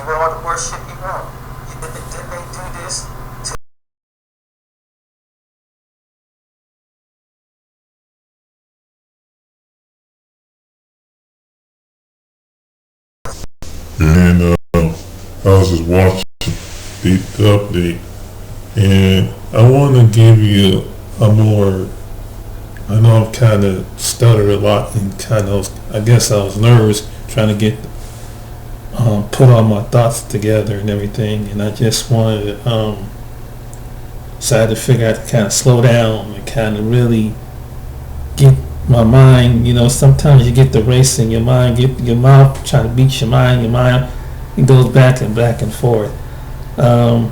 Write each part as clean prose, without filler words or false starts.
get all the worship you want. Didn't they do this to And I was just watching the update, and I want to give you a more. I know I've kind of stuttered a lot, and kind of, I guess I was nervous trying to get put all my thoughts together and everything, and I just wanted to so I had to figure out to kind of slow down and kind of really get my mind. Sometimes you get the race in your mind, get your mouth trying to beat your mind, it goes back and forth. A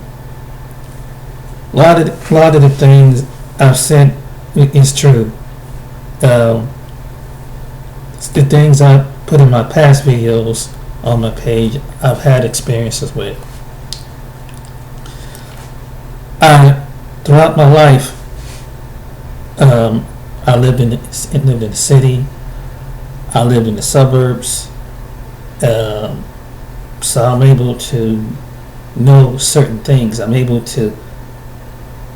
lot of the things I've said is true. The things I put in my past videos on my page, I've had experiences with. Throughout my life, I lived in the city. I lived in the suburbs. So I'm able to know certain things. I'm able to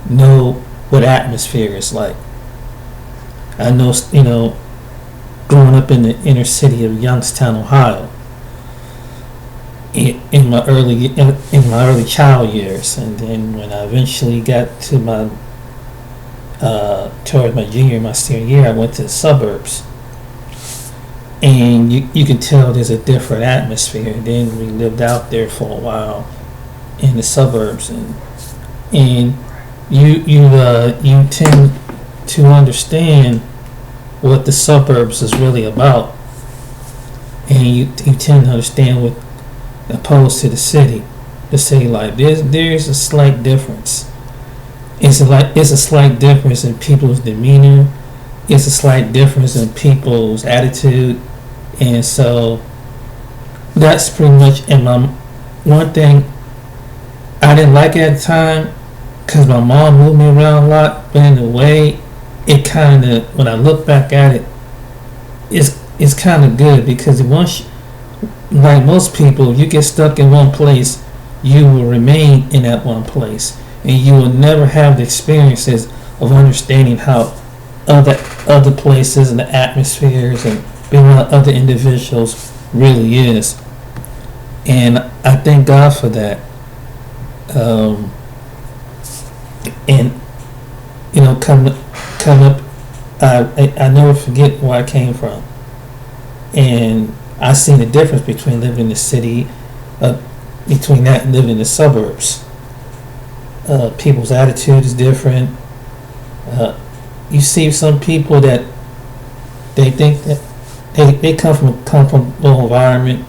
know what atmosphere is like. I know, growing up in the inner city of Youngstown, Ohio, in my early child years, and then when I eventually got to towards my junior and my senior year, I went to the suburbs, and you can tell there's a different atmosphere. And then we lived out there for a while in the suburbs, and you tend to understand what the suburbs is really about, and you tend to understand what opposed to the city life. There's a slight difference. It's a slight difference in people's demeanor. It's a slight difference in people's attitude, and so that's pretty much. And my one thing I didn't like at the time, because my mom moved me around a lot, but in a way, it kind of, when I look back at it, it's kind of good, because once, like most people, you get stuck in one place, you will remain in that one place, and you will never have the experiences of understanding how other places and the atmospheres and being around other individuals really is. And I thank God for that. And coming up, I never forget where I came from, and I seen the difference between living in the city, between that and living in the suburbs. People's attitude is different. You see some people that they think that they come from a comfortable environment,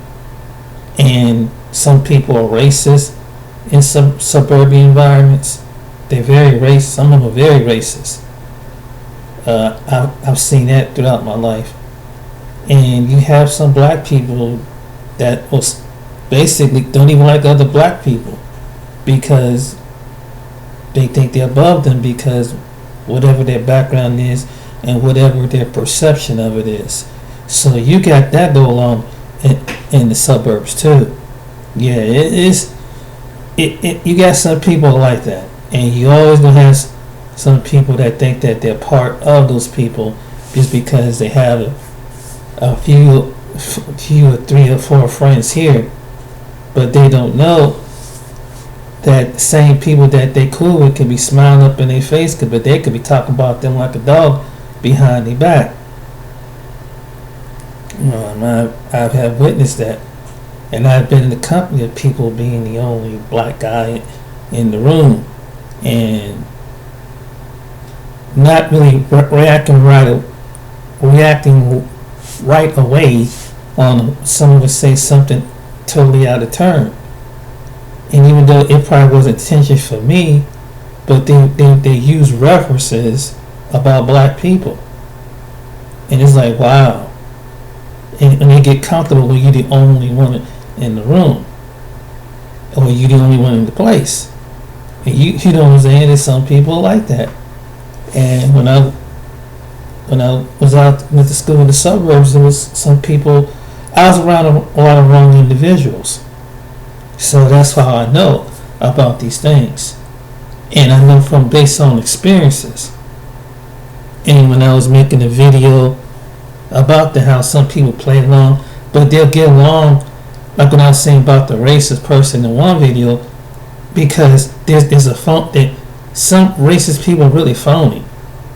and some people are racist in some suburban environments. They're very racist. Some of them are very racist. I've seen that throughout my life. And you have some black people that was basically don't even like other black people, because they think they're above them, because whatever their background is and whatever their perception of it is. So you got that go on in the suburbs too. Yeah, it is. You got some people like that, and you always gonna have some people that think that they're part of those people just because they have a few or 3 or 4 friends here, but they don't know that the same people that they cool with could be smiling up in their face, but they could be talking about them like a dog behind their back. I've had witnessed that, and I've been in the company of people being the only black guy in the room, and not really reacting right away on someone would say something totally out of turn. And even though it probably wasn't intention for me, but they use references about black people, and it's like, wow. And they get comfortable when you're the only one in the room, or you're the only one in the place. And you know what I'm saying? There's some people like that. And when I was out with the school in the suburbs, there was some people. I was around a lot of wrong individuals, So that's how I know about these things. And I know from based on experiences. And when I was making a video about how some people play along, but they'll get along, like when I was saying about the racist person in one video, because there's a phone that some racist people are really phony.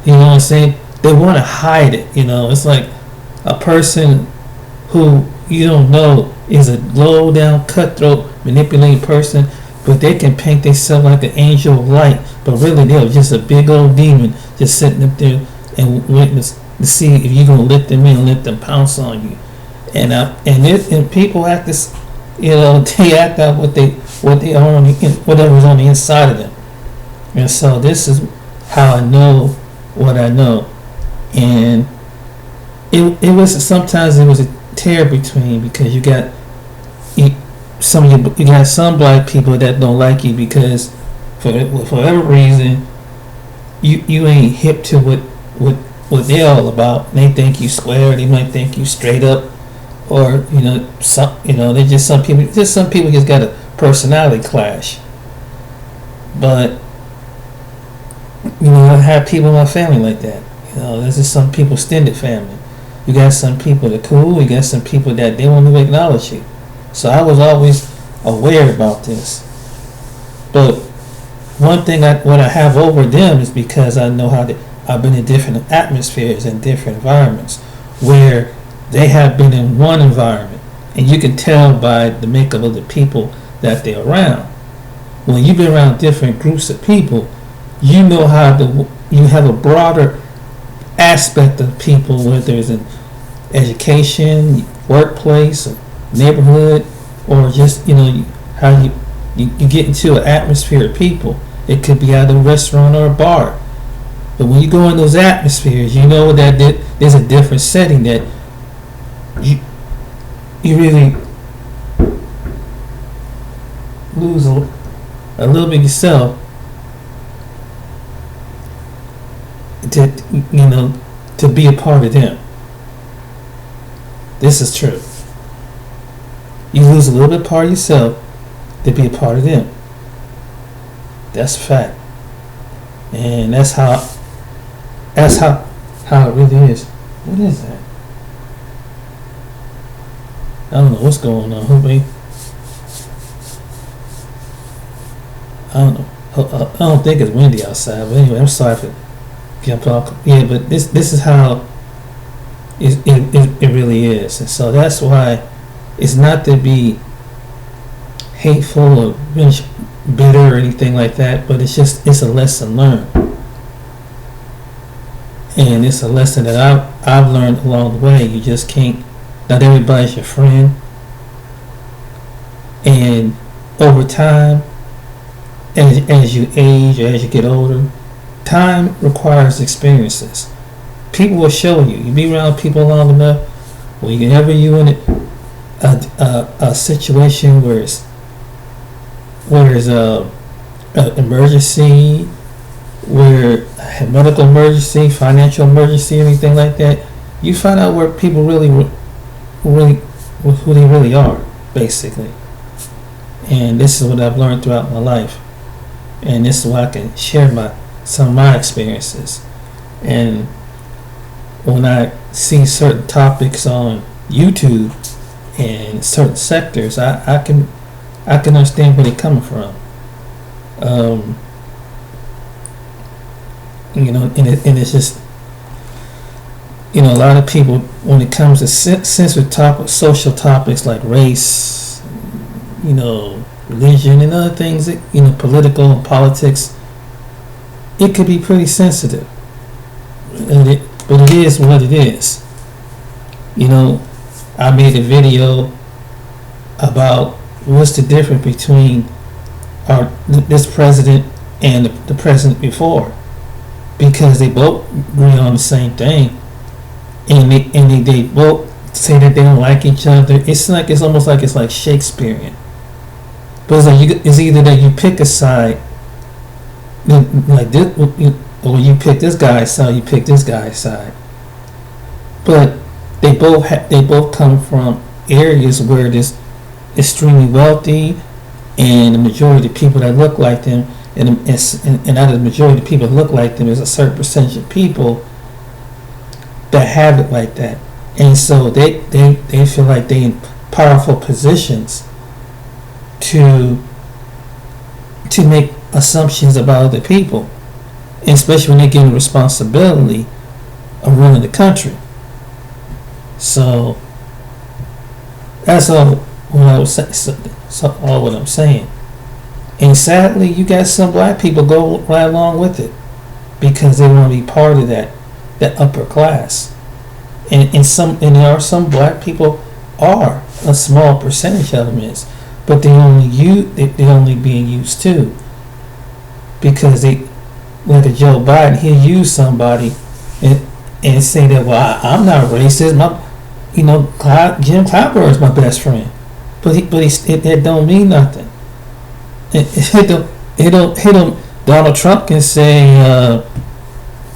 You know what I'm saying? They want to hide it. It's like a person who you don't know is a low down, cutthroat, manipulating person, but they can paint themselves like an angel of light, but really they're just a big old demon just sitting up there and witness to see if you're gonna let them in and let them pounce on you. And people act this, they act out what they are whatever's on the inside of them. And so this is how I know what I know. And it was sometimes it was a tear between, because you got some black people that don't like you because for whatever reason you ain't hip to what they're all about. They think you square, they might think you straight up, or they just some people just got a personality clash. But I have people in my family like that. This is some people extended family. You got some people that are cool. You got some people that they won't even acknowledge you. So I was always aware about this. But one thing what I have over them is because I know I've been in different atmospheres and different environments where they have been in one environment, and you can tell by the makeup of the people that they're around. When you've been around different groups of people, you know you have a broader aspect of people, whether it's in education, workplace, or neighborhood, or just how you get into an atmosphere of people. It could be either a restaurant or a bar. But when you go in those atmospheres, you know that there's a different setting that you really lose a little bit yourself to be a part of them. This is true. You lose a little bit part of yourself to be a part of them. That's a fact. And that's how it really is. What is that? I don't know what's going on. I don't know. I don't think it's windy outside. But anyway, I'm sorry for talking. Yeah, but this is how it really is. And so that's why it's not to be hateful or bitter or anything like that, but it's a lesson learned. And it's a lesson that I've learned along the way. You just can't, not everybody's your friend. And over time, as you age or as you get older, time requires experiences. People will show you. You be around people long enough, whenever you in a situation where there's a emergency, where a medical emergency, financial emergency, anything like that, you find out where people really who they really are, basically. And this is what I've learned throughout my life, and this is why I can share some of my experiences. And when I see certain topics on YouTube and certain sectors, I can understand where they're coming from. And it's just, a lot of people, when it comes to sensitive topics, social topics like race, religion and other things, political and politics, it could be pretty sensitive. But it is what it is. I made a video about what's the difference between this president and the president before, because they both agree on the same thing, and they both say that they don't like each other. It's almost like it's like Shakespearean. But it's like it's either that you pick a side, like this, or you pick this guy's side, you pick this guy's side. But they both come from areas where there's extremely wealthy, and the majority of people that look like them, and out of the majority of people that look like them, is a certain percentage of people that have it like that, and so they feel like they in powerful positions to make assumptions about other people, and especially when they're given the responsibility of running the country. So that's all what I was saying. So all what I'm saying. And sadly, you got some black people go right along with it because they want to be part of that upper class. And there are some black people are a small percentage of them is, but they're only being used too, because they, like a Joe Biden, he'll use somebody and say that, well, I'm not racist. Jim Clyburn is my best friend, but it don't mean nothing. It don't. Donald Trump can say,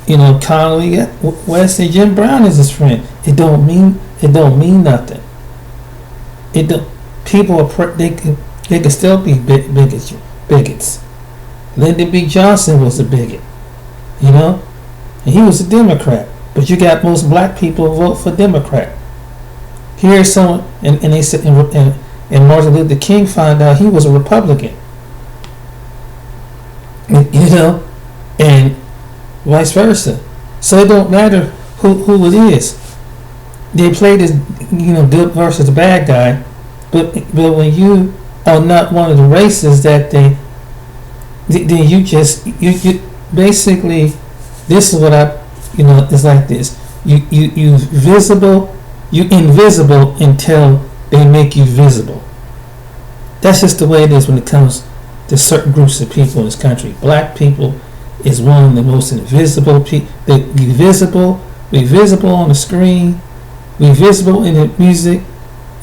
Connolly West and Jim Brown is his friend. It don't mean nothing. It don't. People they can still be bigots. Lyndon B. Johnson was a bigot, and he was a Democrat. But you got most black people who vote for Democrat. Here's someone, and they said, and Martin Luther King found out he was a Republican. And vice versa. So it don't matter who it is. They play this, good versus bad guy, but when you are not one of the races that then you basically, this is what it's like this. You invisible until they make you visible. That's just the way it is when it comes to certain groups of people in this country. Black people is one of the most invisible people. We visible on the screen, we visible in the music,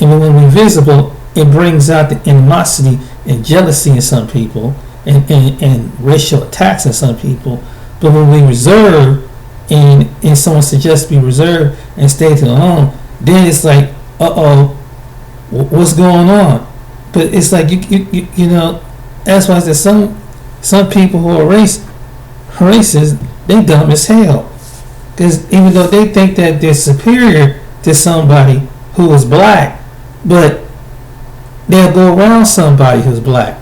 and when we're visible, it brings out the animosity and jealousy in some people, and racial attacks in some people. But when we reserve, and someone suggests we reserve and stay to the home, then it's like, what's going on? But it's like that's why I said some people who are racist, they dumb as hell. Because even though they think that they're superior to somebody who is black, but they'll go around somebody who's black.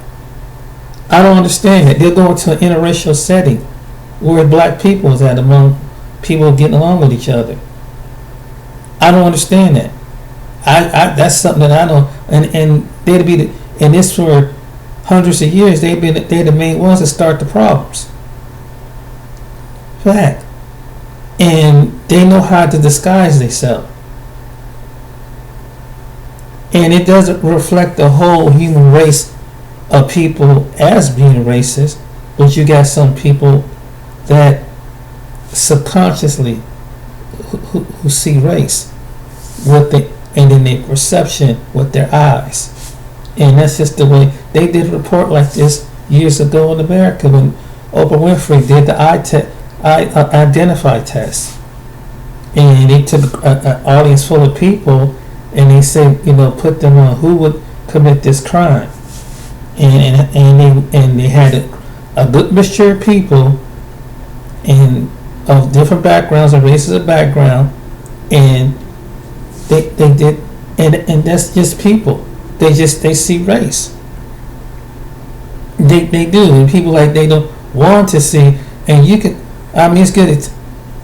I don't understand that. They'll go into an interracial setting where black people is at among people getting along with each other. I don't understand that. I that's something that I don't. And they'd be and this for hundreds of years. They're the main ones that start the problems. Fact. And they know how to disguise themselves. And it doesn't reflect the whole human race of people as being racist, but you got some people that subconsciously who see race and then their perception with their eyes. And that's just the way they did a report like this years ago in America when Oprah Winfrey did the identify test, and they took an audience full of people and they said, put them on who would commit this crime, and they had a good mixture of people and of different backgrounds and races of background, and they did, and that's just people. They see race. They do, and people like they don't want to see, and you can. It's good.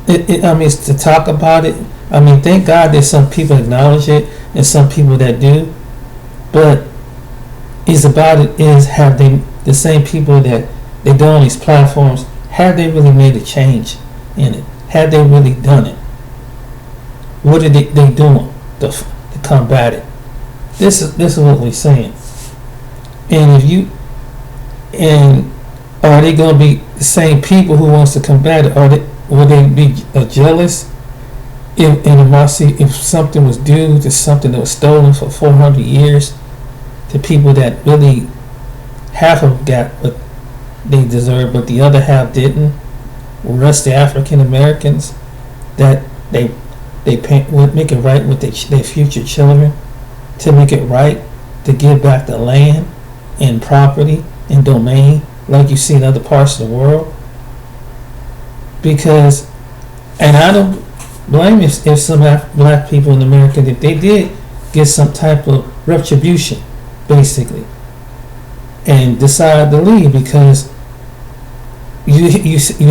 It's to talk about it. Thank God there's some people acknowledge it and some people that do, but have they, the same people that they do on these platforms, have they really made a change in it? Have they really done it? What are they doing to combat it? This is what we're saying. And are they going to be the same people who wants to combat it? Will they be jealous if something was due to something that was stolen for 400 years to people that really half of them got what they deserve, but the other half didn't? The rest of the African Americans that they would make it right with their future children, to make it right, to give back the land and property and domain like you see in other parts of the world. Because, and I don't blame if some black people in America, that they did get some type of retribution, basically, and decide to leave because you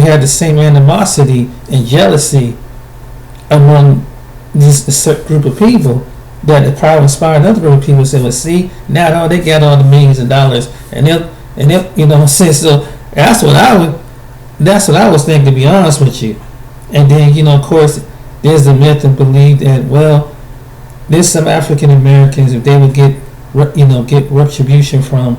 had the same animosity and jealousy among this certain group of people that it probably inspired another group of people to say, well, see, now they got all the millions of dollars, and they'll you know, say, so that's what I was thinking, to be honest with you. And then, you know, of course, there's the myth and belief that, well, there's some African Americans, if they would get retribution from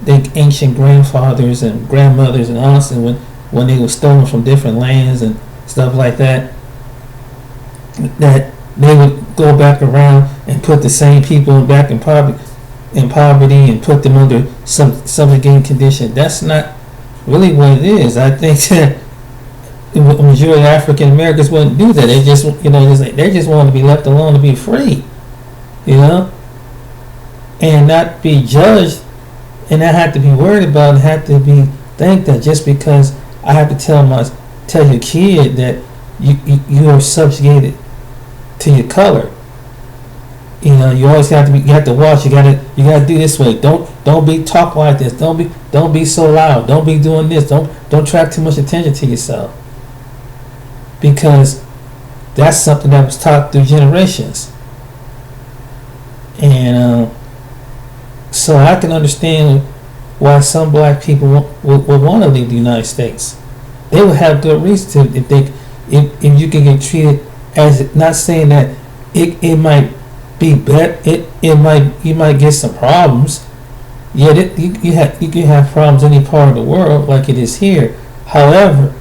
their ancient grandfathers and grandmothers and aunts, and when they were stolen from different lands and stuff like that, that they would go back around and put the same people back in poverty and put them under some subjugating condition. That's not really what it is. I think that the majority of African Americans wouldn't do that. They just, you know, they just want to be left alone, to be free, you know, and not be judged, and not have to be worried about it, have to be think that just because I have to tell your kid that you are subjugated to your color. You know, you always have to watch. You gotta do this way. Don't be talk like this. Don't be so loud. Don't be doing this. Don't attract too much attention to yourself. Because that's something that was taught through generations. And so I can understand why some black people would want to leave the United States. They would have good reason to, if you can get treated as, not saying that it might be better. You might get some problems. Yeah, you can have problems any part of the world like it is here. However,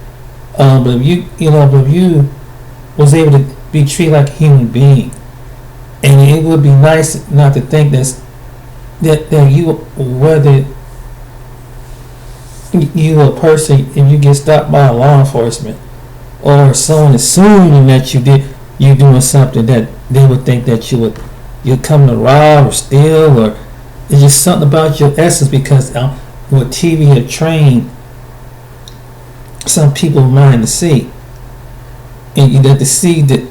but if you was able to be treated like a human being, and it would be nice not to think that you, whether you a person, if you get stopped by law enforcement or someone assuming that you doing something, that they would think that you're coming to rob or steal, or it's just something about your essence, because what TV had trained some people mind to see, and you have to see the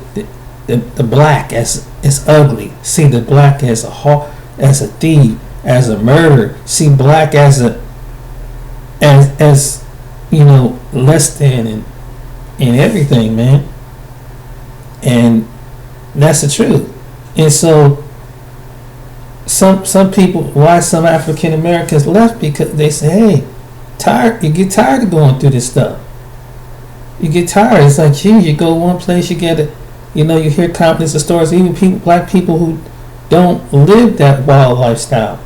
black as see the black as a thief, as a murderer, see black as you know, less than and everything, man. And that's the truth. And so some people, why some African Americans left, because they say, hey, you get tired of going through this stuff. You get tired. It's like, geez, you go one place, you get it, you know, you hear confidence of stories, even black people who don't live that wild lifestyle.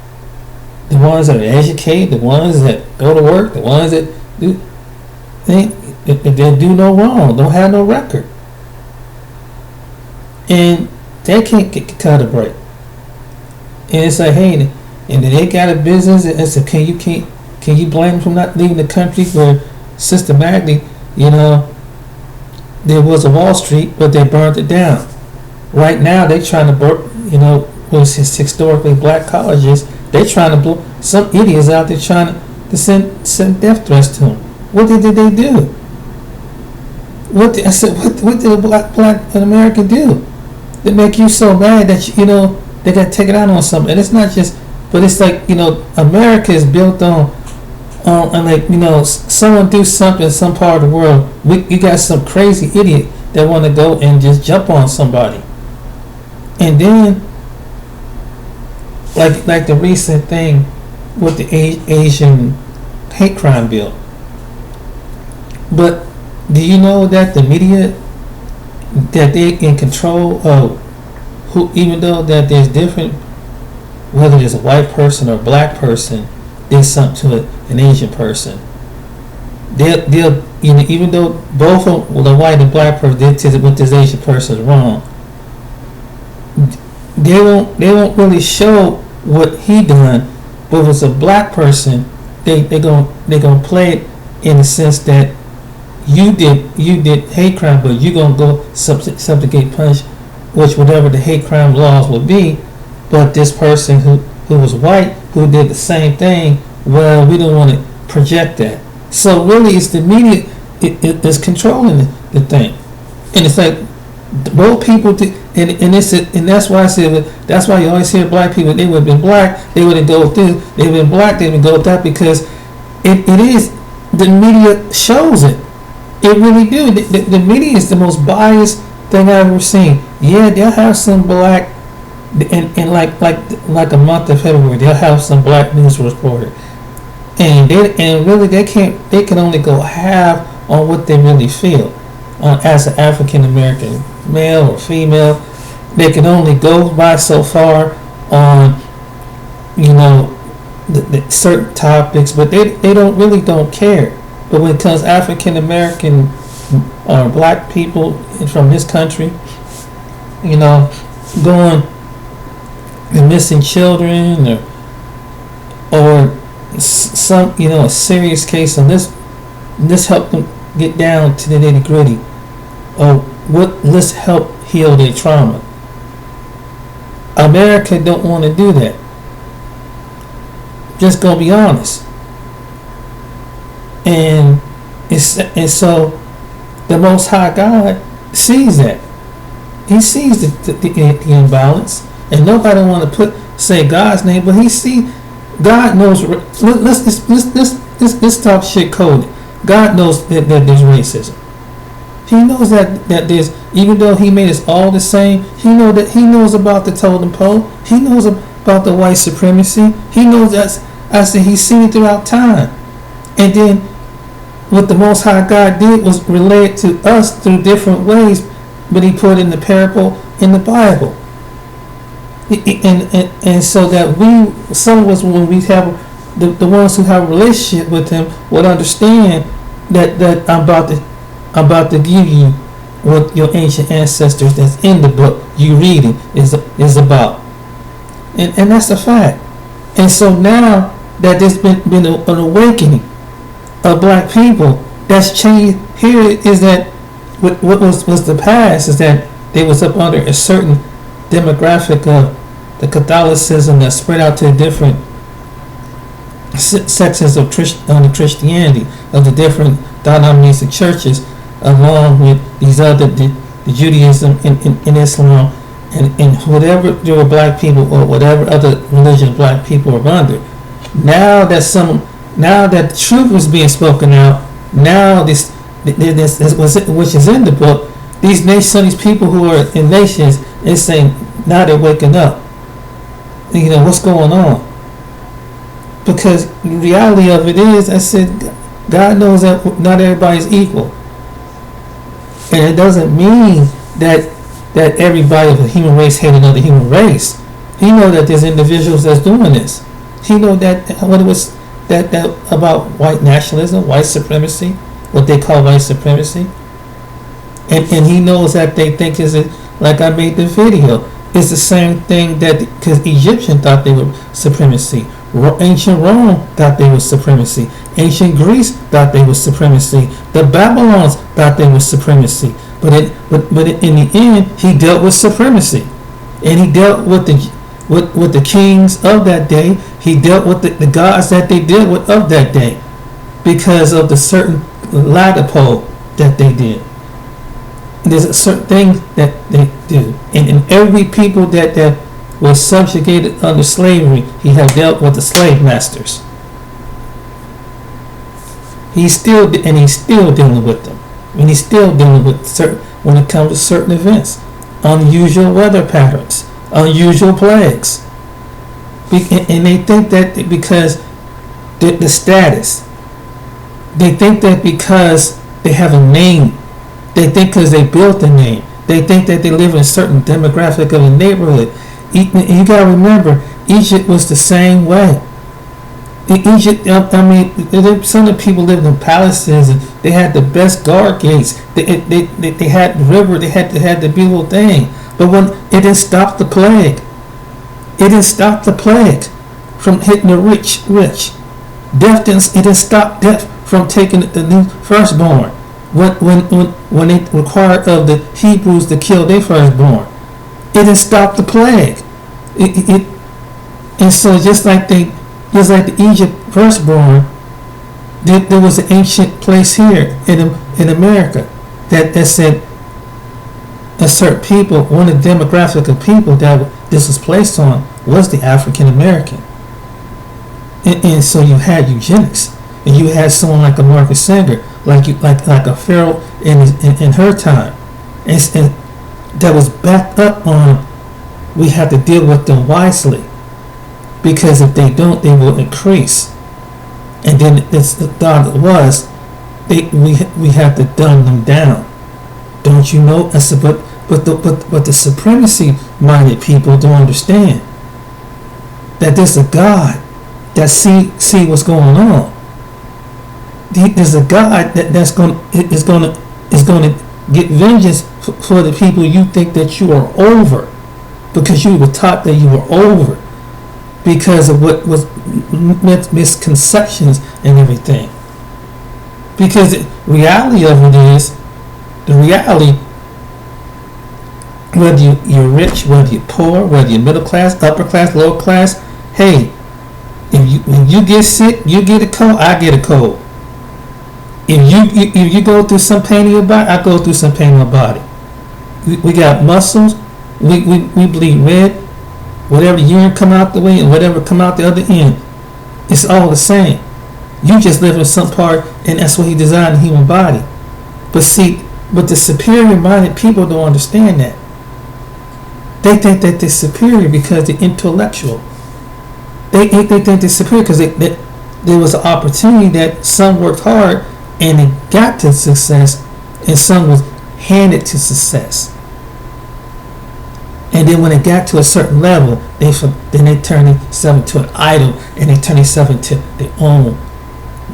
The ones that are educated, the ones that go to work, the ones that they do no wrong, don't have no record. And they can't cut a break. And it's like, hey, and they got a business, and so can you blame them for not leaving the country, where systematically, you know, there was a Wall Street, but they burned it down. Right now, they trying to, you know, was historically black colleges. They trying to blow, some idiots out there trying to send death threats to them. What did they do? What did a black American do that make you so mad that you know they got to take it out on something? And it's not just, but it's like, you know, America is built on and like, you know, someone do something in some part of the world, you got some crazy idiot that want to go and just jump on somebody, and then like the recent thing with the Asian hate crime bill. But do you know that the media, that they in control of who, even though that there's different, whether there's a white person or a black person did something to an Asian person, they'll you know, even though both of the white and black person did to what this Asian person is wrong, they won't really show what he done. But if it's a black person, they gonna play it in the sense that you did hate crime, but you gonna go subjugate, punish, which whatever the hate crime laws will be. But this person who was white who did the same thing. Well, we don't want to project that. So really, it's the media is controlling the thing, and it's like both people do, and that's why I said that's why you always hear black people. They would have been black, they wouldn't go through. They would have been black, they would go with that because it is the media shows it. It really do. The media is the most biased thing I've ever seen. Yeah, they'll have some black, and like a month of February, they'll have some black news reporter, and really they can only go half on what they really feel. As an African American male or female, they can only go by so far on, the certain topics, but they don't care. But when it comes African American or black people from this country, going and missing children or some a serious case, and this help them get down to the nitty gritty. Let's help heal their trauma. America don't want to do that. Just gonna be honest. And so the Most High God sees that. He sees the imbalance, and nobody want to say God's name, but God knows. Let's talk shit code. God knows that there's racism. He knows that there's, even though He made us all the same, He knows about the totem pole. He knows about the white supremacy. He knows that. I said He's seen it throughout time. And then what the Most High God did was relate to us through different ways, but He put in the parable in the Bible. And so that some of us, when we have the ones who have a relationship with Him, would understand that I'm about to give you what your ancient ancestors that's in the book you reading is about, and that's a fact. And so now that there's been an awakening of black people, that's changed. Here is that what was the past is that they was up under a certain demographic of the Catholicism that spread out to different sections of Christianity, of the different denominations of churches, along with these other the Judaism and Islam and whatever there were black people or whatever other religion black people were under. Now that the truth was being spoken out, now this which is in the book, these nations, some of these people who are in nations, is saying now they're waking up. What's going on? Because the reality of it is, I said, God knows that not everybody's equal. And it doesn't mean that everybody of the human race hate another human race. He knows that there's individuals that's doing this. He knows that what it was that about white nationalism, white supremacy, what they call white supremacy. And he knows that they think is it, like I made the video, it's the same thing that because Egyptians thought they were supremacy. Ancient Rome thought they were supremacy. Ancient Greece thought they were supremacy. The Babylons thought they were supremacy. But in the end, He dealt with supremacy, and He dealt with the kings of that day. He dealt with the gods that they dealt with of that day, because of the certain ladder pole that they did. There's a certain thing that they do, and in every people that was subjugated under slavery, He had dealt with the slave masters. He's still dealing with them, and He's still dealing with when it comes to certain events, unusual weather patterns, unusual plagues, and they think that because the status, they think that because they have a name, they think because they built a name, they think that they live in a certain demographic of a neighborhood. You gotta remember, Egypt was the same way. In Egypt, some of the people lived in palaces, and they had the best guard gates. They had the river. They had the beautiful thing. But when it didn't stop the plague, from hitting the rich. Death it didn't stop death from taking the new firstborn. When they required of the Hebrews to kill their firstborn, it didn't stop the plague. And so just like they Just like the Egypt firstborn, there was an ancient place here in America that said a certain people, one of the demographic of people that this was placed on was the African American. And so you had eugenics, and you had someone like a Margaret Sanger, like a Pharaoh in her time, and that was backed up on. We have to deal with them wisely, because if they don't, they will increase. And then it's the thought was, we have to dumb them down. Don't you know? I said, but the supremacy-minded people don't understand that there's a God that see what's going on. There's a God is going to get vengeance for the people you think that you are over, because you were taught that you were over, because of what was misconceptions and everything. Because the reality of it is, the reality, whether you're rich, whether you're poor, whether you're middle class, upper class, lower class, hey, if you get sick, you get a cold, I get a cold. If you go through some pain in your body, I go through some pain in my body. We got muscles, we bleed red, whatever urine come out the way and whatever come out the other end, it's all the same. You just live in some part, and that's what he designed the human body. But the superior-minded people don't understand that. They think that they're superior because they're intellectual. They think they're superior because there was an opportunity that some worked hard and they got to success, and some was handed to success. And then when it got to a certain level, then they turn themselves into an idol, and they turn themselves into their own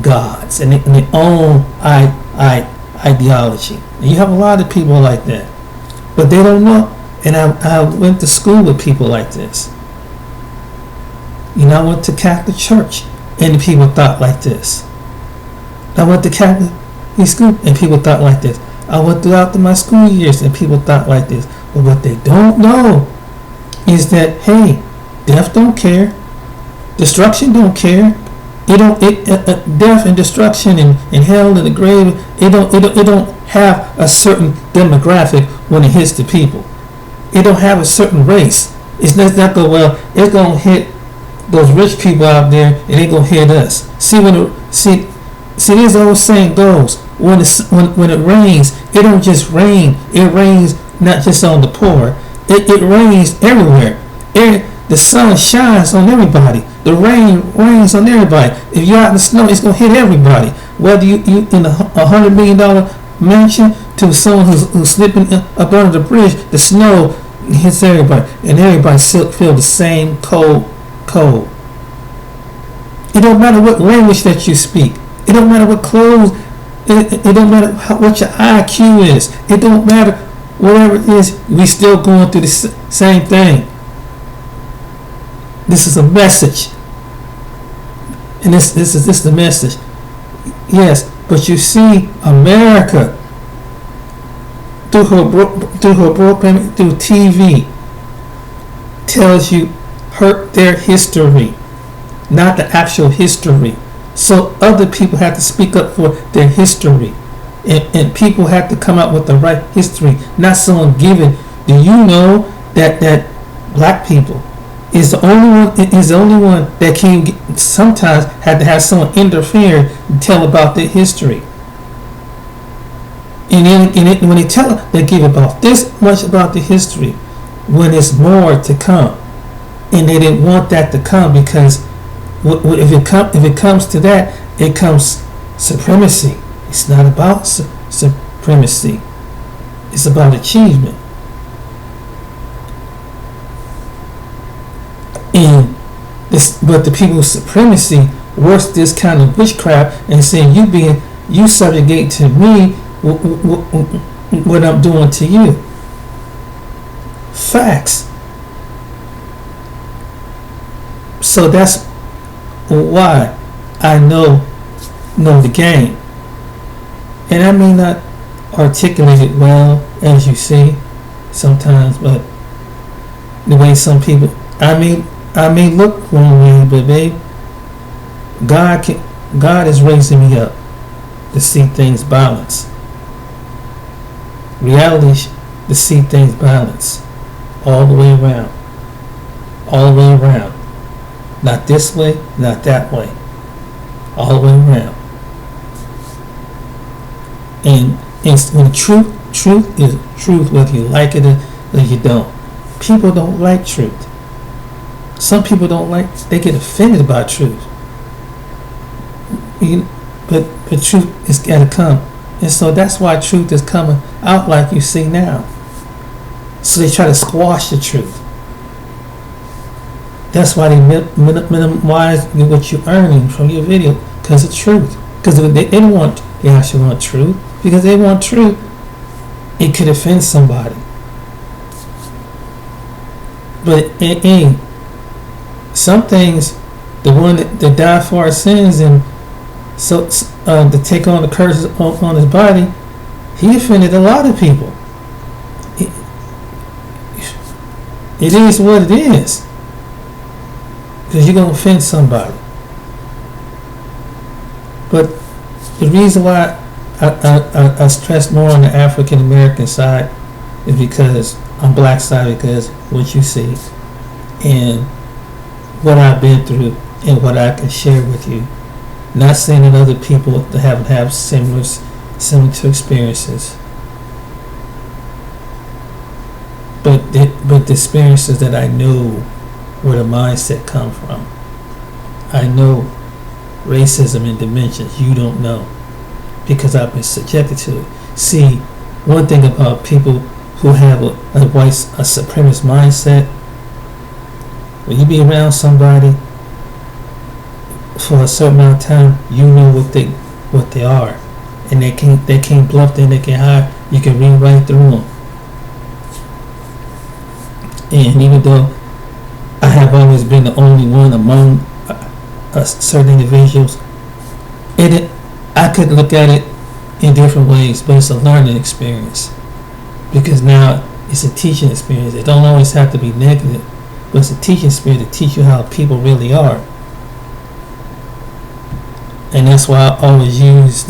gods and their own ideology. And you have a lot of people like that, but they don't know. And I went to school with people like this. I went to Catholic church, and the people thought like this. I went to Catholic school, and people thought like this. I went throughout my school years, and people thought like this. But what they don't know is that, hey, death don't care, destruction don't care. Death and destruction and hell and the grave, it don't have a certain demographic when it hits the people. It don't have a certain race. It's not go well. It's gonna hit those rich people out there, and it gonna hit us. See this old saying goes: when it rains, it don't just rain. It rains not just on the poor. It rains everywhere. The sun shines on everybody. The rain rains on everybody. If you're out in the snow, it's gonna hit everybody. Whether you in $100 million mansion to someone who's sleeping up under the bridge, the snow hits everybody, and everybody still feel the same cold. It don't matter what language that you speak. It don't matter what clothes. It don't matter what your IQ is. It don't matter whatever it is. We still going through the same thing. This is a message, and this is the message. Yes, but you see, America through her program, through TV, tells you their history, not the actual history. So other people have to speak up for their history, and people have to come up with the right history, not someone given. Do you know that black people is the only one that can sometimes had to have someone interfere and tell about their history. And then when they tell them, they give about this much about the history, when there's more to come, and they didn't want that to come, because if it comes to that, it comes supremacy. It's not about supremacy. It's about achievement. But the people's supremacy works this kind of witchcraft and saying you subjugate to me what I'm doing to you. Facts. So that's why I know the game, and I may not articulate it well, as you see sometimes, but the way some people, I may look one way, but babe, God is raising me up to see things balanced. Reality to see things balanced all the way around, all the way around. Not this way, not that way, all the way around. And when truth is truth, whether you like it or you don't. People don't like truth. Some people don't like. They get offended by truth. But truth is got to come, and so that's why truth is coming out like you see now. So they try to squash the truth. That's why they minimize what you're earning from your video because of truth. Because they don't want. They actually want truth because they want truth. It could offend somebody. But some things, the one that died for our sins and so to take on the curses on his body, he offended a lot of people. It is what it is, because you're gonna offend somebody. But the reason why I stress more on the African American side is because on black side, because what you see and what I've been through and what I can share with you. Not saying that other people that haven't had similar experiences, but the experiences that I know where the mindset come from. I know racism in dimensions you don't know because I've been subjected to it. See, one thing about people who have a supremacist mindset, when you be around somebody for a certain amount of time, you know what they are, and they can't bluff them. They can hide. You can read right through them. And even though I have always been the only one among certain individuals, I could look at it in different ways, but it's a learning experience because now it's a teaching experience. It don't always have to be negative, but it's a teaching experience to teach you how people really are. And that's why I always use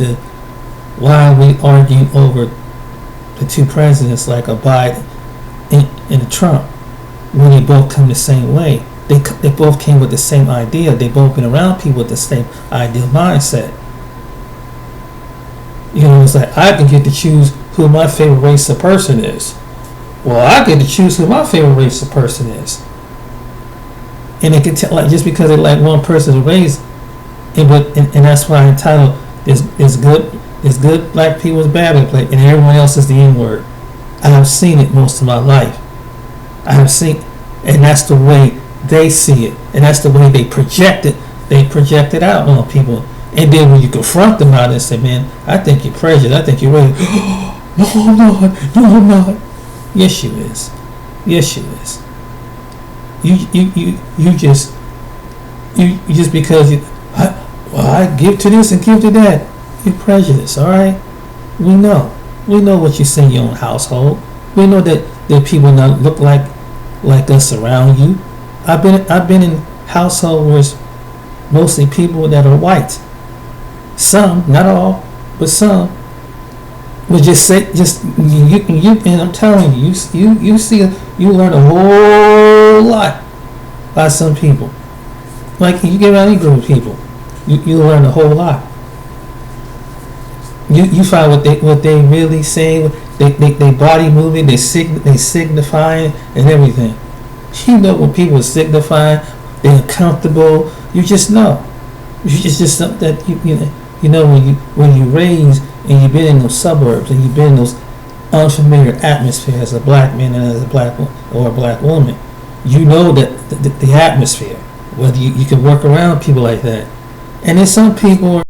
why we argue over the two presidents like a Biden and a Trump when they both come the same way. They both came with the same idea. They both been around people with the same ideal mindset. You know, it's like I can get to choose who my favorite race of person is. Well, I get to choose who my favorite race of person is. And they can tell, like, just because they like one person's race, and that's why I entitled is good black people is bad black, and everyone else is the N-word. I have seen it most of my life. I have seen, and that's the way they see it, and that's the way they project it. They project it out on people, and then when you confront them out and say, "Man, I think you're prejudiced. I think you're racist." No, I'm not. No, I'm not. Yes, you is. Yes, you is. You just because I give to this and give to that. You're prejudiced, all right? We know what you say in your own household. We know that there are people that look like us around you. I've been in households where it's mostly people that are white. Some, not all, but some would just say you. And I'm telling you, you learn a whole lot by some people. Like you get around any group of people, you learn a whole lot. You find what they really saying. They body moving, they signifying and everything. You know when people are signifying, they're uncomfortable. You just know. You just know that you know when you raised and you've been in those suburbs and you've been in those unfamiliar atmosphere as a black man and as a black or a black woman. You know that the atmosphere. Whether you can work around people like that, and then some people